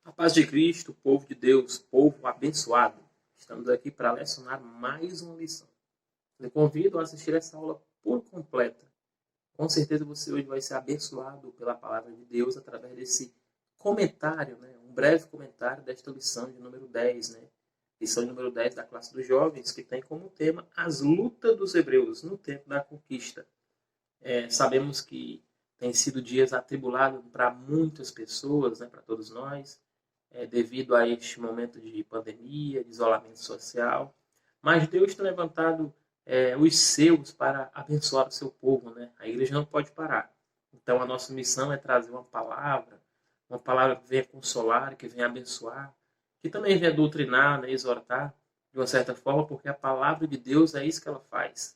A paz de Cristo, povo de Deus, povo abençoado. Estamos aqui para lecionar mais uma lição. Eu convido a assistir essa aula por completa. Com certeza você hoje vai ser abençoado pela palavra de Deus através desse comentário, um breve comentário desta lição de número 10, lição de número 10 da classe dos jovens, que tem como tema as lutas dos hebreus no tempo da conquista. Sabemos que tem sido dias atribulados para muitas pessoas, para todos nós, devido a este momento de pandemia, de isolamento social. Mas Deus tem levantado os seus para abençoar o seu povo. A igreja não pode parar. Então a nossa missão é trazer uma palavra que venha consolar, que venha abençoar, que também venha doutrinar, exortar, de uma certa forma, porque a palavra de Deus é isso que ela faz.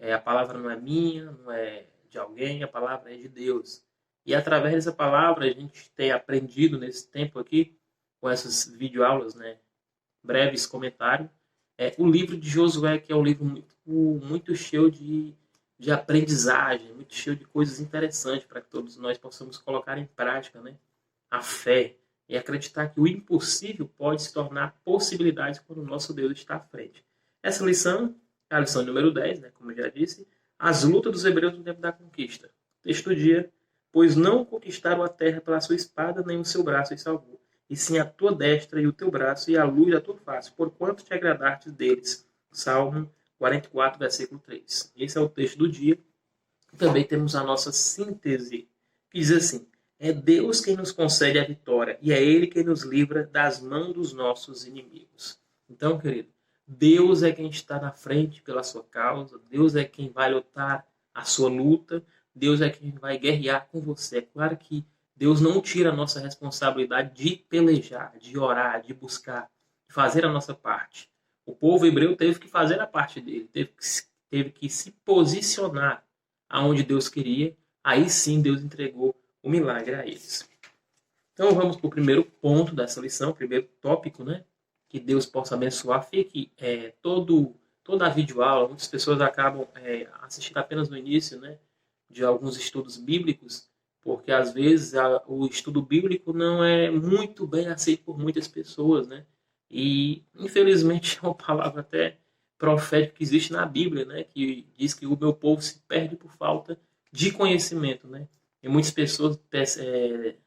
A palavra não é minha, não é de alguém, a palavra é de Deus. E através dessa palavra a gente tem aprendido nesse tempo aqui, com essas videoaulas, breves comentários, o livro de Josué, que é um livro muito cheio de aprendizagem, muito cheio de coisas interessantes para que todos nós possamos colocar em prática, a fé e acreditar que o impossível pode se tornar possibilidade quando o nosso Deus está à frente. Essa lição é a lição número 10, como eu já disse, as lutas dos hebreus no tempo da conquista. Texto do dia: pois não conquistaram a terra pela sua espada, nem o seu braço os salvou, e sim a tua destra e o teu braço e a luz da tua face, porquanto te agradaste deles. Salmo 44, versículo 3. Esse é o texto do dia. Também temos a nossa síntese, que diz assim: é Deus quem nos concede a vitória, e é Ele quem nos livra das mãos dos nossos inimigos. Então, querido, Deus é quem está na frente pela sua causa, Deus é quem vai lutar a sua luta, Deus é quem vai guerrear com você. É claro que Deus não tira a nossa responsabilidade de pelejar, de orar, de buscar, de fazer a nossa parte. O povo hebreu teve que fazer a parte dele, teve que se posicionar aonde Deus queria. Aí sim Deus entregou o milagre a eles. Então vamos para o primeiro ponto dessa lição, o primeiro tópico, que Deus possa abençoar. Fique toda a videoaula, muitas pessoas acabam assistindo apenas no início, de alguns estudos bíblicos, porque às vezes o estudo bíblico não é muito bem aceito por muitas pessoas, E infelizmente é uma palavra até profética que existe na Bíblia, que diz que o meu povo se perde por falta de conhecimento, E muitas pessoas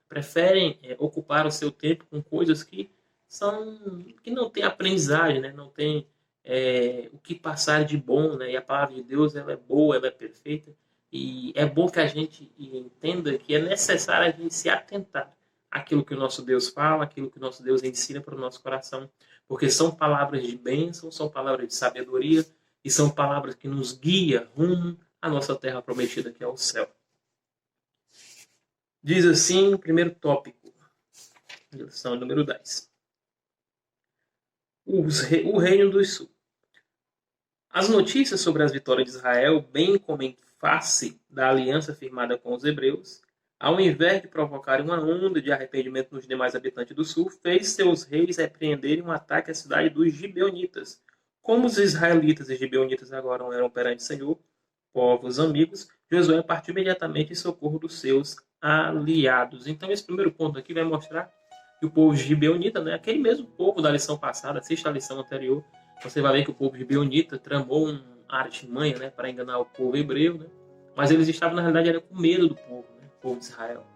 preferem ocupar o seu tempo com coisas que não têm aprendizagem, não tem o que passar de bom, E a palavra de Deus, ela é boa, ela é perfeita. E é bom que a gente entenda que é necessário a gente se atentar àquilo que o nosso Deus fala, àquilo que o nosso Deus ensina para o nosso coração, porque são palavras de bênção, são palavras de sabedoria e são palavras que nos guiam rumo à nossa terra prometida, que é o céu. Diz assim o primeiro tópico, lição número 10. O Reino do Sul. As notícias sobre as vitórias de Israel, bem como em face da aliança firmada com os hebreus, ao invés de provocarem uma onda de arrependimento nos demais habitantes do sul, fez seus reis repreenderem um ataque à cidade dos gibeonitas. Como os israelitas e gibeonitas agora eram perante o Senhor, povos amigos, Josué partiu imediatamente em socorro dos seus aliados. Então esse primeiro ponto aqui vai mostrar que o povo gibeonita, aquele mesmo povo da lição passada, assista a lição anterior, você vai ver que o povo gibeonita tramou uma artimanha, para enganar o povo hebreu, mas eles estavam, na realidade, com medo do povo, o povo de Israel.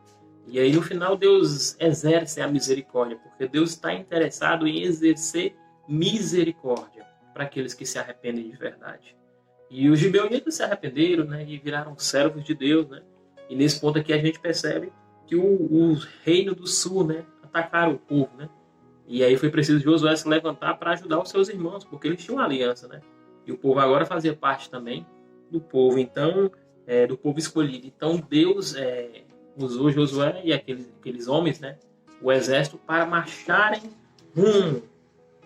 E aí, no final, Deus exerce a misericórdia, porque Deus está interessado em exercer misericórdia para aqueles que se arrependem de verdade. E os gibeonitas se arrependeram, e viraram servos de Deus, E nesse ponto aqui a gente percebe que o reino do sul, atacaram o povo, E aí foi preciso Josué se levantar para ajudar os seus irmãos, porque eles tinham uma aliança, E o povo agora fazia parte também do povo, então, do povo escolhido. Então Deus usou Josué e aqueles homens, o exército, para marcharem rumo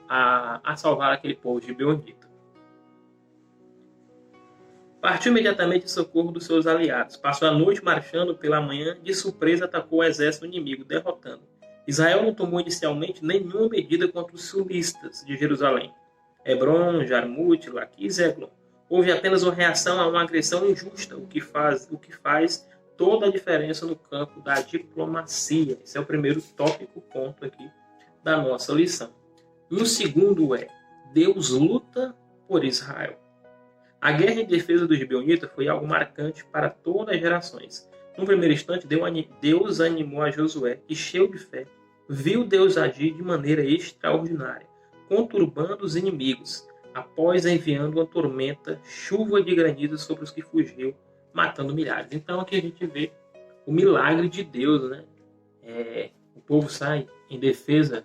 a salvar aquele povo gibeonita. Partiu imediatamente em socorro dos seus aliados. Passou a noite marchando, pela manhã, de surpresa atacou o exército inimigo, derrotando. Israel não tomou inicialmente nenhuma medida contra os sulistas de Jerusalém, Hebron, Jarmut, Laquis e Eglon. Houve apenas uma reação a uma agressão injusta, o que faz toda a diferença no campo da diplomacia. Esse é o primeiro tópico, ponto aqui da nossa lição. E o segundo é: Deus luta por Israel. A guerra em defesa dos gibeonitas foi algo marcante para todas as gerações. No primeiro instante, Deus animou a Josué, que, cheio de fé, viu Deus agir de maneira extraordinária, conturbando os inimigos, após enviando uma tormenta, chuva de granizo sobre os que fugiu, matando milhares. Então aqui a gente vê o milagre de Deus, né? O povo sai em defesa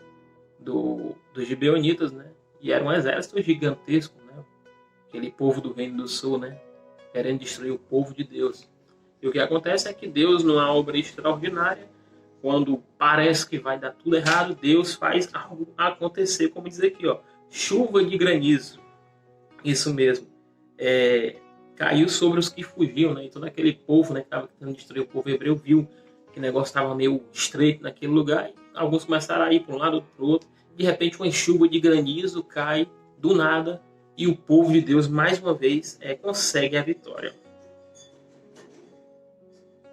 dos gibeonitas, né? E era um exército gigantesco, né? Aquele povo do Reino do Sul, né? Querendo destruir o povo de Deus. E o que acontece é que Deus, numa obra extraordinária, quando parece que vai dar tudo errado, Deus faz algo acontecer, como diz aqui, ó, chuva de granizo. Isso mesmo. Caiu sobre os que fugiam, né? Então aquele povo, né, que estava tentando destruir o povo hebreu, viu que o negócio estava meio estreito naquele lugar, e alguns começaram a ir para um lado ou para o outro. De repente uma chuva de granizo cai do nada e o povo de Deus, mais uma vez, consegue a vitória.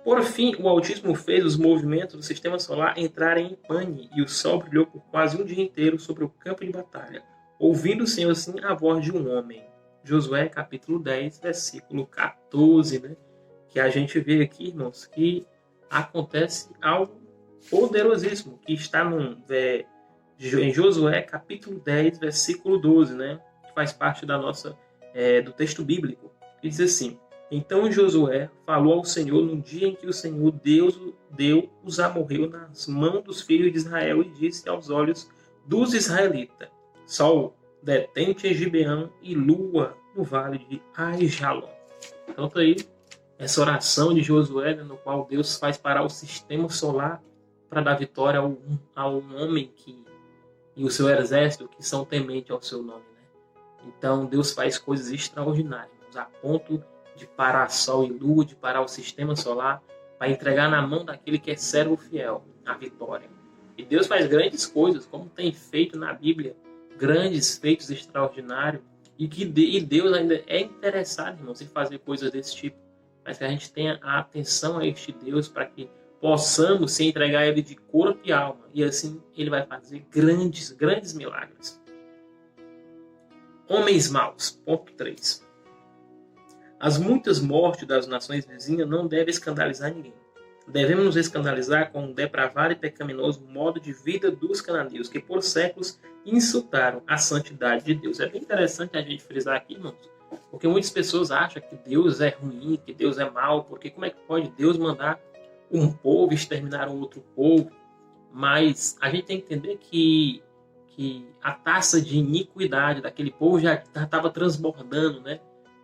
Por fim, o Altíssimo fez os movimentos do Sistema Solar entrarem em pane e o Sol brilhou por quase um dia inteiro sobre o campo de batalha, ouvindo o Senhor assim a voz de um homem. Josué capítulo 10, versículo 14, né? Que a gente vê aqui, irmãos, que acontece algo poderosíssimo, que está em Josué capítulo 10, versículo 12, né? Que faz parte da do texto bíblico. Que diz assim: então Josué falou ao Senhor no dia em que o Senhor Deus os amorreu nas mãos dos filhos de Israel e disse aos olhos dos israelitas: Sol, detente em Gibeão e lua no vale de Aijalon. Então tá aí essa oração de Josué, né, no qual Deus faz parar o sistema solar para dar vitória a um homem e o seu exército que são tementes ao seu nome. Né? Então Deus faz coisas extraordinárias, a ponto de parar sol e lua, de parar o sistema solar, para entregar na mão daquele que é servo fiel a vitória. E Deus faz grandes coisas, como tem feito na Bíblia, grandes feitos extraordinários, e Deus ainda é interessado, irmãos, em fazer coisas desse tipo, mas que a gente tenha a atenção a este Deus para que possamos se entregar a Ele de corpo e alma, e assim Ele vai fazer grandes, grandes milagres. Homens maus, ponto 3. As muitas mortes das nações vizinhas não devem escandalizar ninguém. Devemos nos escandalizar com o depravado e pecaminoso modo de vida dos cananeus, que por séculos insultaram a santidade de Deus. É bem interessante a gente frisar aqui, irmãos, porque muitas pessoas acham que Deus é ruim, que Deus é mau, porque como é que pode Deus mandar um povo exterminar um outro povo? Mas a gente tem que entender que a taça de iniquidade daquele povo já estava transbordando, né?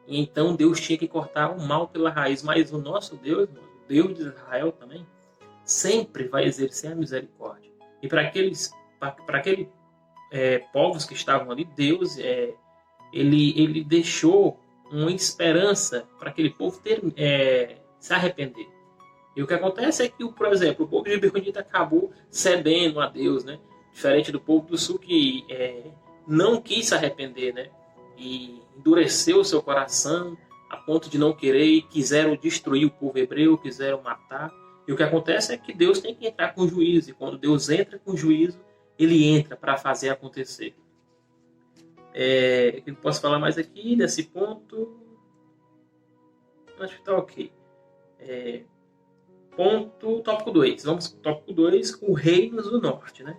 E então Deus tinha que cortar o mal pela raiz. Mas o nosso Deus, o Deus de Israel também, sempre vai exercer a misericórdia. E para aqueles povos que estavam ali, Deus ele deixou uma esperança para aquele povo se arrepender. E o que acontece é que, por exemplo, o povo de Gibeonita acabou cedendo a Deus, né? Diferente do povo do sul que não quis se arrepender, né? E endureceu o seu coração a ponto de não querer e quiseram destruir o povo hebreu, quiseram matar. E o que acontece é que Deus tem que entrar com juízo. E quando Deus entra com juízo, Ele entra para fazer acontecer. O que eu posso falar mais aqui nesse ponto? Acho que está ok. Tópico 2. Vamos para o tópico 2, o Reinos do Norte, né?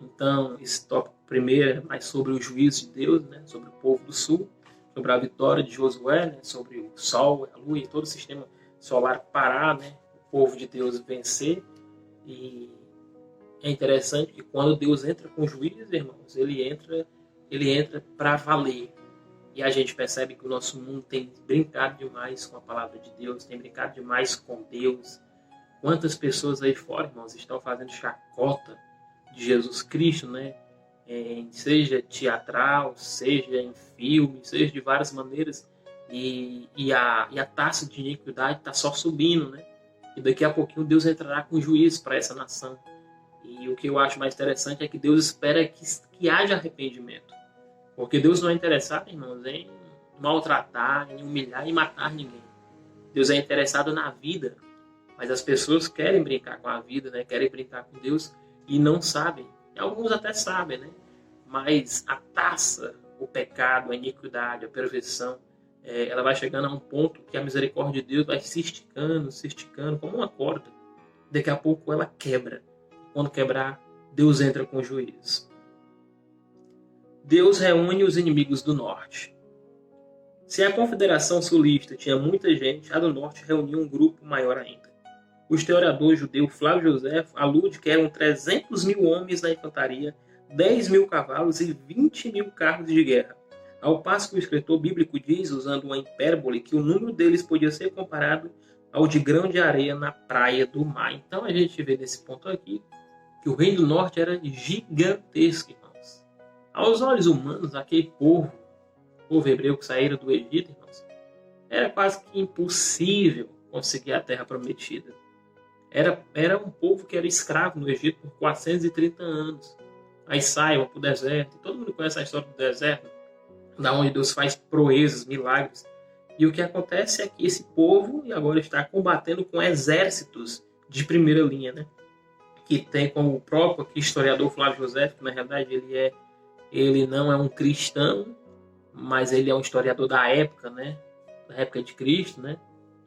Então, esse tópico primeiro é mais sobre o juízo de Deus, né? Sobre o povo do sul, sobre a vitória de Josué, né? Sobre o sol, a lua e todo o sistema solar parar, né? O povo de Deus vencer. E é interessante que quando Deus entra com juízo, irmãos, ele entra para valer. E a gente percebe que o nosso mundo tem brincado demais com a palavra de Deus, tem brincado demais com Deus. Quantas pessoas aí fora, irmãos, estão fazendo chacota de Jesus Cristo, né? Seja teatral, seja em filme, seja de várias maneiras. E a taxa de iniquidade está só subindo, né? E daqui a pouquinho Deus entrará com juízo para essa nação. E o que eu acho mais interessante é que Deus espera que haja arrependimento. Porque Deus não é interessado, irmãos, em maltratar, em humilhar e matar ninguém. Deus é interessado na vida. Mas as pessoas querem brincar com a vida, né? Querem brincar com Deus e não sabem E alguns até sabem, né? Mas a taça, o pecado, a iniquidade, a perversão, ela vai chegando a um ponto que a misericórdia de Deus vai se esticando como uma corda. Daqui a pouco ela quebra. Quando quebrar, Deus entra com juízo. Deus reúne os inimigos do norte. Se a Confederação Sulista tinha muita gente, a do norte reuniu um grupo maior ainda. O historiador judeu Flávio José alude que eram 300 mil homens na infantaria, 10 mil cavalos e 20 mil carros de guerra. Ao passo que o escritor bíblico diz, usando uma hipérbole, que o número deles podia ser comparado ao de grão de areia na praia do mar. Então a gente vê nesse ponto aqui que o Reino do Norte era gigantesco, irmãos. Aos olhos humanos, aquele povo hebreu que saíram do Egito, irmãos, era quase que impossível conseguir a terra prometida. Era um povo que era escravo no Egito por 430 anos. Aí saem para o deserto. Todo mundo conhece a história do deserto, da onde Deus faz proezas, milagres. E o que acontece é que esse povo agora está combatendo com exércitos de primeira linha, né? Que tem como o próprio aqui, historiador Flávio José, que na realidade ele não é um cristão, mas ele é um historiador da época, né? Da época de Cristo, né?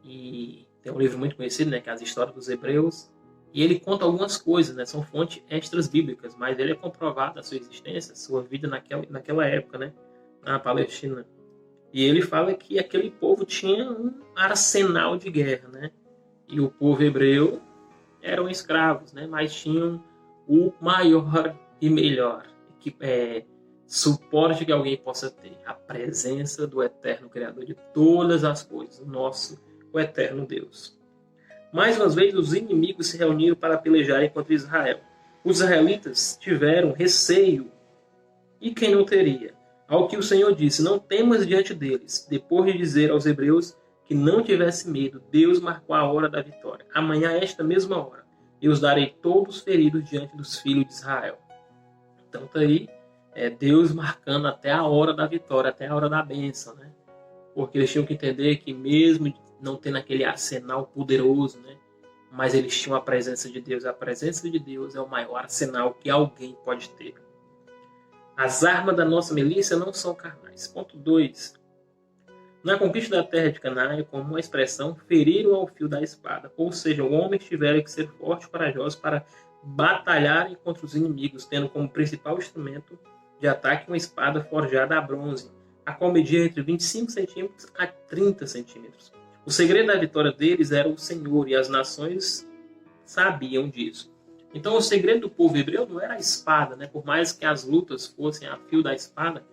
E tem um livro muito conhecido, né? Que é As Histórias dos Hebreus. E ele conta algumas coisas, né? São fontes extras bíblicas, mas ele é comprovado a sua existência, a sua vida naquela época, né? Na Palestina. E ele fala que aquele povo tinha um arsenal de guerra, né? E o povo hebreu eram escravos, né? Mas tinham o maior e melhor suporte que alguém possa ter. A presença do eterno Criador de todas as coisas. O eterno Deus. Mais uma vez, os inimigos se reuniram para pelejarem contra Israel. Os israelitas tiveram receio. E quem não teria? Ao que o Senhor disse, não temas diante deles. Depois de dizer aos hebreus que não tivesse medo, Deus marcou a hora da vitória. Amanhã, esta mesma hora, eu os darei todos feridos diante dos filhos de Israel. Então está aí Deus marcando até a hora da vitória, até a hora da bênção, né? Porque eles tinham que entender que mesmo não tendo aquele arsenal poderoso, né? Mas eles tinham a presença de Deus. A presença de Deus é o maior arsenal que alguém pode ter. As armas da nossa milícia não são carnais. Ponto 2. Na conquista da terra de Canaã, como uma expressão, feriram ao fio da espada. Ou seja, os homens tiveram que ser fortes e corajosos para batalharem contra os inimigos, tendo como principal instrumento de ataque uma espada forjada a bronze, a qual media entre 25 centímetros a 30 centímetros. O segredo da vitória deles era o Senhor, e as nações sabiam disso. Então o segredo do povo hebreu não era a espada, né? Por mais que as lutas fossem a fio da espada,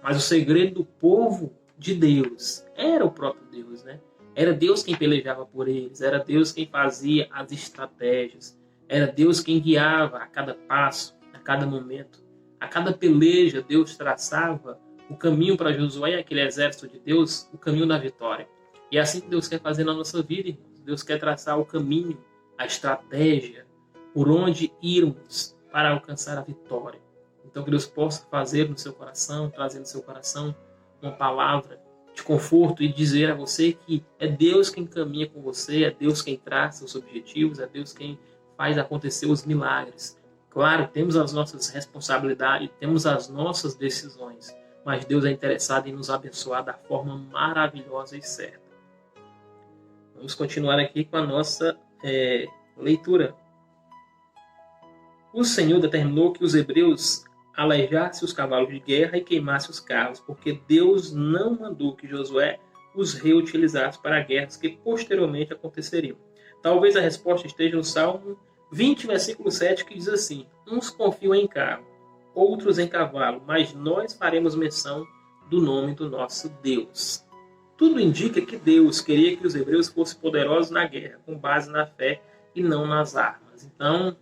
mas o segredo do povo de Deus era o próprio Deus, né? Era Deus quem pelejava por eles, era Deus quem fazia as estratégias, era Deus quem guiava a cada passo, a cada momento. A cada peleja, Deus traçava o caminho para Josué e aquele exército de Deus, o caminho da vitória. E é assim que Deus quer fazer na nossa vida, irmãos. Deus quer traçar o caminho, a estratégia, por onde irmos para alcançar a vitória. Então que Deus possa fazer no seu coração, trazer no seu coração uma palavra de conforto e dizer a você que é Deus quem caminha com você, é Deus quem traça os objetivos, é Deus quem faz acontecer os milagres. Claro, temos as nossas responsabilidades, temos as nossas decisões, mas Deus é interessado em nos abençoar da forma maravilhosa e certa. Vamos continuar aqui com a nossa leitura. O Senhor determinou que os hebreus aleijassem os cavalos de guerra e queimassem os carros, porque Deus não mandou que Josué os reutilizasse para guerras que posteriormente aconteceriam. Talvez a resposta esteja no Salmo 20, versículo 7, que diz assim: uns confiam em carro, outros em cavalo, mas nós faremos menção do nome do nosso Deus. Tudo indica que Deus queria que os hebreus fossem poderosos na guerra, com base na fé e não nas armas. Então,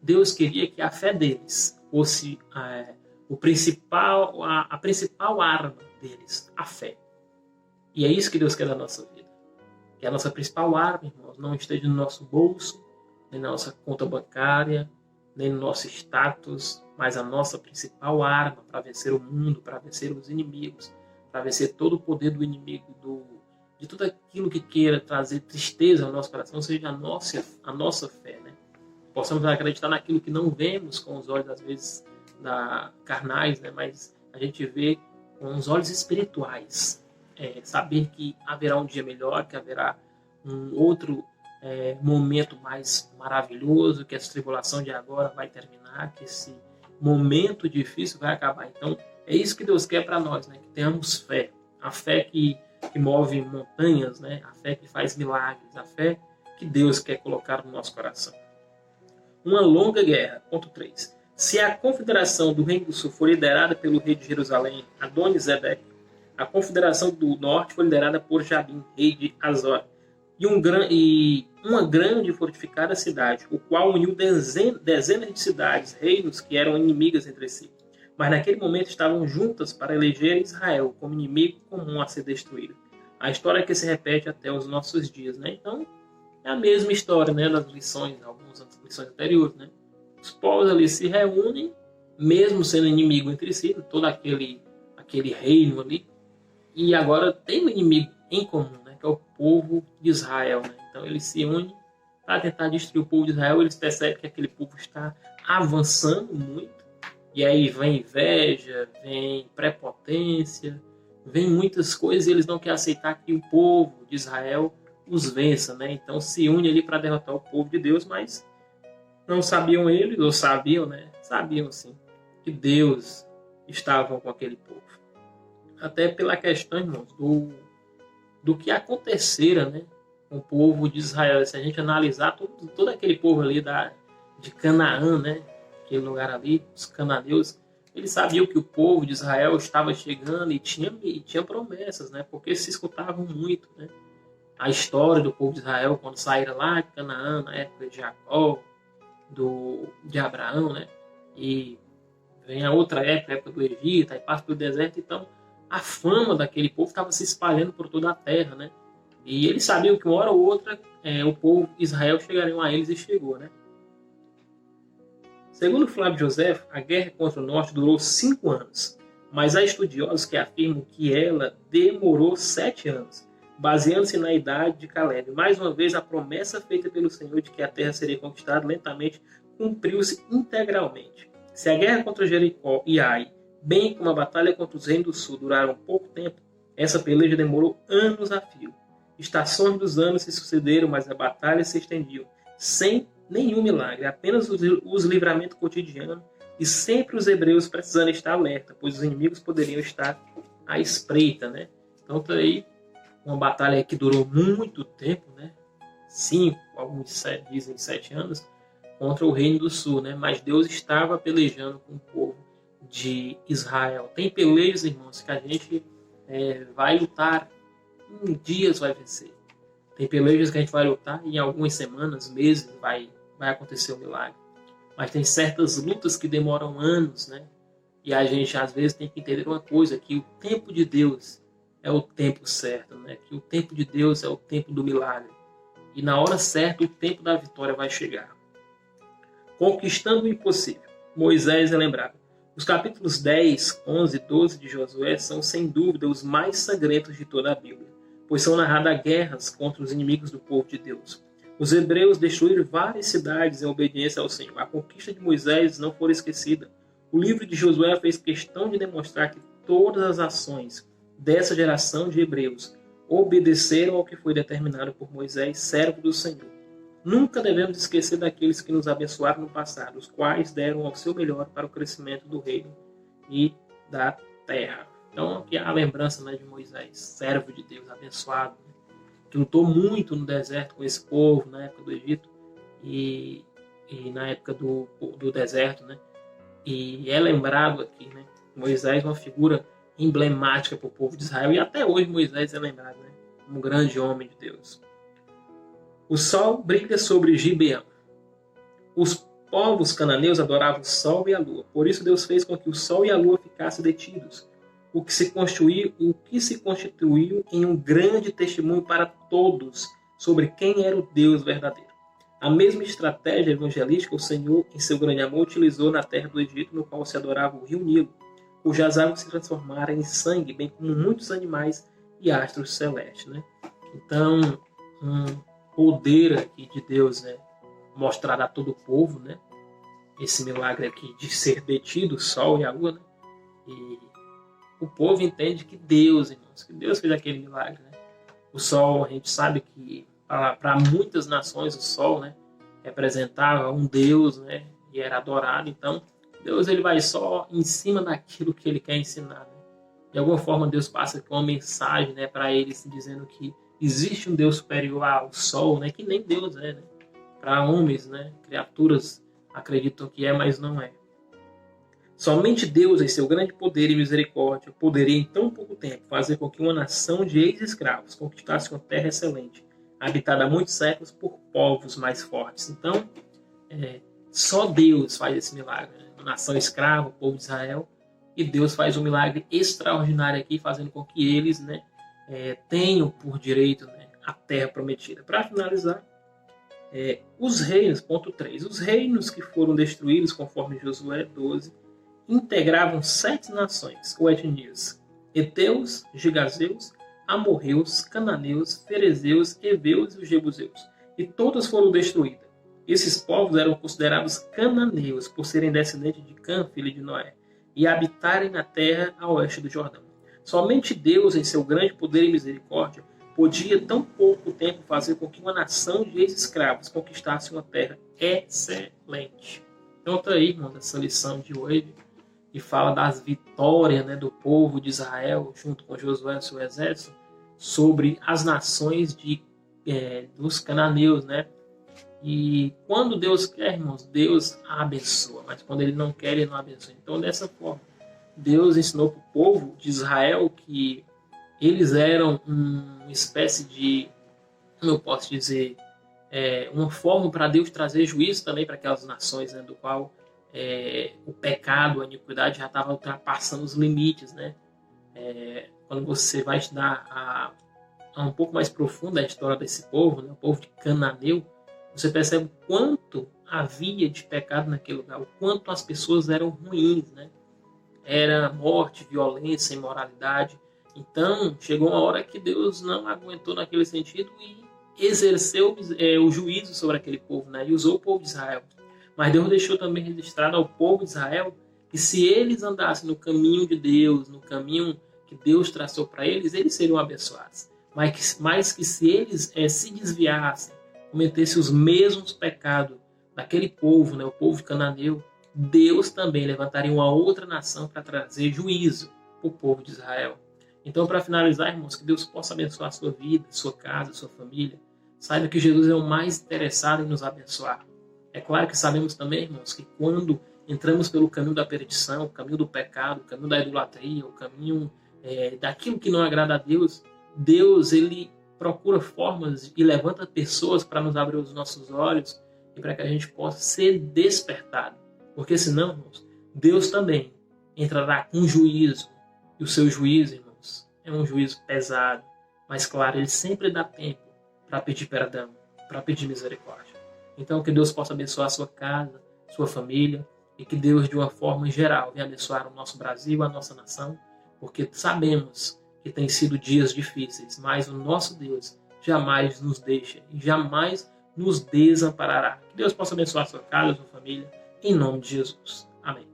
Deus queria que a fé deles fosse a principal arma deles, a fé. E é isso que Deus quer da nossa vida. Que a nossa principal arma, irmãos, não esteja no nosso bolso, nem na nossa conta bancária, nem no nosso status, mas a nossa principal arma para vencer o mundo, para vencer os inimigos, para vencer todo o poder do inimigo, de tudo aquilo que queira trazer tristeza ao nosso coração, seja a nossa fé, né? possamos acreditar naquilo que não vemos com os olhos, às vezes, carnais, né? Mas a gente vê com os olhos espirituais. Saber que haverá um dia melhor, que haverá um outro momento mais maravilhoso, que essa tribulação de agora vai terminar, que esse momento difícil vai acabar. Então, é isso que Deus quer para nós, né? Que tenhamos fé. A fé que move montanhas, né? A fé que faz milagres, a fé que Deus quer colocar no nosso coração. Uma longa guerra. Ponto 3. Se a confederação do Reino do Sul for liderada pelo rei de Jerusalém, Adoni-Zedeque, a confederação do norte foi liderada por Jabim, rei de Azor, e uma grande e fortificada cidade, o qual uniu dezenas de cidades, reinos que eram inimigas entre si. Mas naquele momento estavam juntas para eleger Israel como inimigo comum a ser destruído. A história que se repete até os nossos dias, né? Então, é a mesma história, né, das lições, algumas lições anteriores, né? Os povos ali se reúnem, mesmo sendo inimigo entre si, todo aquele reino ali, e agora tem um inimigo em comum, né, que é o povo de Israel, né? Então eles se unem para tentar destruir o povo de Israel. Eles percebem que aquele povo está avançando muito, e aí vem inveja, vem prepotência, vem muitas coisas, e eles não querem aceitar que o povo de Israel os vença, né? Então se une ali para derrotar o povo de Deus, mas não sabiam eles, ou sabiam, né? Sabiam sim, que Deus estava com aquele povo. Até pela questão, irmãos, do que acontecera, né, com o povo de Israel. Se a gente analisar todo aquele povo ali de Canaã, né, aquele lugar ali, os cananeus, eles sabiam que o povo de Israel estava chegando e tinha promessas, né, porque se escutavam muito, né, a história do povo de Israel quando saíram lá de Canaã, na época de Jacó, de Abraão, né, e vem a outra época do Egito, aí passa pelo deserto. Então a fama daquele povo estava se espalhando por toda a terra, né? E eles sabiam que uma hora ou outra o povo de Israel chegariam a eles, e chegou, né? Segundo Flávio José, a guerra contra o norte durou 5 anos, mas há estudiosos que afirmam que ela demorou 7 anos, baseando-se na idade de Caleb. Mais uma vez, a promessa feita pelo Senhor de que a terra seria conquistada lentamente cumpriu-se integralmente. Se a guerra contra Jericó e Ai, bem como a batalha contra os reinos do sul, duraram pouco tempo, essa peleja demorou anos a fio. Estações dos anos se sucederam, mas a batalha se estendiam, sem nenhum milagre, apenas os livramentos cotidianos, e sempre os hebreus precisando estar alerta, pois os inimigos poderiam estar à espreita, né? Então, tá aí uma batalha que durou muito tempo, né? 5, alguns dizem 7 anos, contra o reino do sul, né? Mas Deus estava pelejando com o povo de Israel. Tem pelejas, irmãos, que a gente vai lutar, em dias vai vencer. Tem pelejas que a gente vai lutar e em algumas semanas, meses, vai acontecer um milagre. Mas tem certas lutas que demoram anos, né? E a gente, às vezes, tem que entender uma coisa, que o tempo de Deus é o tempo certo, né? Que o tempo de Deus é o tempo do milagre. E na hora certa, o tempo da vitória vai chegar. Conquistando o impossível. Moisés é lembrado. Os capítulos 10, 11 e 12 de Josué são, sem dúvida, os mais sangrentos de toda a Bíblia, pois são narradas guerras contra os inimigos do povo de Deus. Os hebreus destruíram várias cidades em obediência ao Senhor. A conquista de Moisés não foi esquecida. O livro de Josué fez questão de demonstrar que todas as ações dessa geração de hebreus obedeceram ao que foi determinado por Moisés, servo do Senhor. Nunca devemos esquecer daqueles que nos abençoaram no passado, os quais deram ao seu melhor para o crescimento do reino e da terra. Então, aqui a lembrança, né, de Moisés, servo de Deus, abençoado, né, que lutou muito no deserto com esse povo, na época do Egito e na época do deserto, né? E é lembrado aqui, né? Moisés, uma figura emblemática para o povo de Israel, e até hoje Moisés é lembrado, né, como um grande homem de Deus. O sol brilha sobre Gibeão. Os povos cananeus adoravam o sol e a lua. Por isso Deus fez com que o sol e a lua ficassem detidos, o que se constituiu em um grande testemunho para todos sobre quem era o Deus verdadeiro. A mesma estratégia evangelística o Senhor, em seu grande amor, utilizou na terra do Egito, no qual se adorava o rio Nilo, cujas águas se transformaram em sangue, bem como muitos animais e astros celestes, né? Então, poder aqui de Deus, né, mostrado a todo o povo, né? Esse milagre aqui de ser detido o sol e a lua, né? E o povo entende que Deus, irmãos, que Deus fez aquele milagre, né? O sol, a gente sabe que para muitas nações o sol, né, representava um Deus, né, e era adorado. Então, Deus ele vai só em cima daquilo que ele quer ensinar, né? De alguma forma Deus passa aqui uma mensagem, né, para eles dizendo que existe um Deus superior ao sol, né, que nem Deus é, né? Para homens, né, criaturas acreditam que é, mas não é. Somente Deus, em seu grande poder e misericórdia, poderia em tão pouco tempo fazer com que uma nação de ex-escravos conquistasse uma terra excelente, habitada há muitos séculos por povos mais fortes. Então, só Deus faz esse milagre, né? Uma nação escrava, o povo de Israel, e Deus faz um milagre extraordinário aqui, fazendo com que eles, né, tenham por direito, né, a terra prometida. Para finalizar, os reinos, ponto 3, os reinos que foram destruídos, conforme Josué 12, integravam 7 nações ou etnias: Heteus, Gigazeus, Amorreus, Cananeus, Ferezeus, Heveus e os Jebuseus. E todas foram destruídas. Esses povos eram considerados cananeus por serem descendentes de Cã, filho de Noé, e habitarem na terra a oeste do Jordão. Somente Deus, em seu grande poder e misericórdia, podia em tão pouco tempo fazer com que uma nação de ex-escravos conquistasse uma terra excelente. Então está aí, irmãos, essa lição de hoje, que fala das vitórias, né, do povo de Israel, junto com Josué e seu exército, sobre as nações dos cananeus, né? E quando Deus quer, irmãos, Deus abençoa, mas quando Ele não quer, Ele não abençoa. Então, dessa forma, Deus ensinou para o povo de Israel que eles eram uma espécie de, como eu posso dizer, uma forma para Deus trazer juízo também para aquelas nações, né, do qual o pecado, a iniquidade já estava ultrapassando os limites, né? Quando você vai estudar a um pouco mais profunda a história desse povo, né, o povo de Cananeu, você percebe o quanto havia de pecado naquele lugar, o quanto as pessoas eram ruins, né? Era morte, violência, imoralidade. Então, chegou uma hora que Deus não aguentou naquele sentido e exerceu o juízo sobre aquele povo, né? E usou o povo de Israel. Mas Deus deixou também registrado ao povo de Israel que se eles andassem no caminho de Deus, no caminho que Deus traçou para eles, eles seriam abençoados. Mas que se eles se desviassem, cometessem os mesmos pecados daquele povo, né, o povo de Cananeu, Deus também levantaria uma outra nação para trazer juízo para o povo de Israel. Então, para finalizar, irmãos, que Deus possa abençoar a sua vida, sua casa, sua família. Saiba que Jesus é o mais interessado em nos abençoar. É claro que sabemos também, irmãos, que quando entramos pelo caminho da perdição, o caminho do pecado, o caminho da idolatria, o caminho daquilo que não agrada a Deus, Deus ele procura formas e levanta pessoas para nos abrir os nossos olhos e para que a gente possa ser despertado. Porque senão, irmãos, Deus também entrará com juízo. E o seu juízo, irmãos, é um juízo pesado. Mas, claro, ele sempre dá tempo para pedir perdão, para pedir misericórdia. Então, que Deus possa abençoar a sua casa, sua família, e que Deus, de uma forma geral, venha abençoar o nosso Brasil, a nossa nação, porque sabemos que tem sido dias difíceis, mas o nosso Deus jamais nos deixa e jamais nos desamparará. Que Deus possa abençoar a sua casa, a sua família, em nome de Jesus. Amém.